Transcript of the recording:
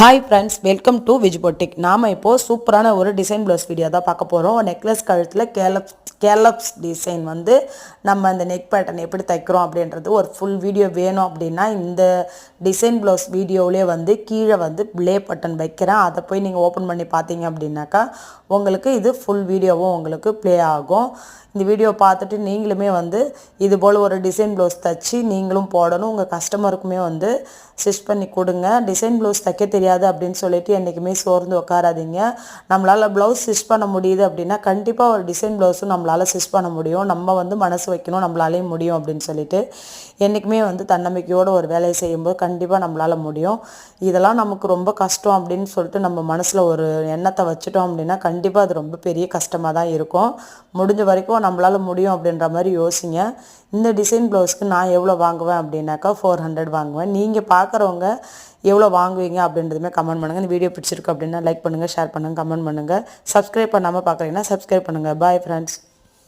Hi friends, welcome to Vij boutique. நாம் இப்போது சூப்பரான ஒரு டிசைன் ப்ளவுஸ் வீடியோ தான் பார்க்க போகிறோம். நெக்லஸ் கழுத்தில் கேலப்ஸ் டிசைன் வந்து நம்ம அந்த நெக் பேட்டர்ன் எப்படி தைக்கிறோம் அப்படின்றது ஒரு ஃபுல் வீடியோ வேணும் அப்படின்னா இந்த டிசைன் ப்ளவுஸ் வீடியோவிலே வந்து கீழே வந்து ப்ளே பட்டன் வைக்கிறேன். அதை போய் நீங்கள் ஓப்பன் பண்ணி பார்த்தீங்க அப்படின்னாக்கா உங்களுக்கு இது ஃபுல் வீடியோவும் உங்களுக்கு ப்ளே ஆகும். இந்த வீடியோ பார்த்துட்டு நீங்களுமே வந்து இது போல் ஒரு டிசைன் ப்ளவுஸ் தைச்சி நீங்களும் போடணும். உங்கள் கஸ்டமருக்குமே வந்து ஸ்டிச் பண்ணி கொடுங்க. டிசைன் ப்ளவுஸ் தைக்க தெரியாது அப்படின்னு சொல்லிட்டு என்றைக்குமே சோர்ந்து உட்காராதீங்க. நம்மளால் ப்ளவுஸ் ஸ்டிச் பண்ண முடியுது அப்படின்னா கண்டிப்பாக ஒரு டிசைன் ப்ளவுஸும் நம்மளால் ஸ்டிச் பண்ண முடியும். நம்ம வந்து மனசு வைக்கணும், நம்மளாலேயும் முடியும் அப்படின்னு சொல்லிட்டு என்றைக்குமே வந்து தன்னம்பிக்கையோடு ஒரு வேலையை செய்யும்போது கண்டிப்பாக நம்மளால் முடியும். இதெல்லாம் நமக்கு ரொம்ப கஷ்டம் அப்படின்னு சொல்லிட்டு நம்ம மனசில் ஒரு எண்ணத்தை வச்சுட்டோம் அப்படின்னா கண்டிப்பாக அது ரொம்ப பெரிய கஷ்டமாக தான் இருக்கும். முடிஞ்ச வரைக்கும் நம்மளால் முடியும் அப்படின்ற மாதிரி யோசிங்க. இந்த டிசைன் ப்ளவுஸ்க்கு நான் எவ்வளோ வாங்குவேன் அப்படின்னாக்கா 400 வாங்குவேன். நீங்கள் பார்க்குறவங்க எவ்வளோ வாங்குவீங்க அப்படின்றதுமே கமெண்ட் பண்ணுங்கள். இந்த வீடியோ பிடிச்சிருக்கு அப்படின்னா லைக் பண்ணுங்கள், ஷேர் பண்ணுங்கள், கமெண்ட் பண்ணுங்கள். சப்ஸ்கிரைப் பண்ணாமல் பார்க்குறீங்கன்னா சப்ஸ்கிரைப் பண்ணுங்கள். Bye friends.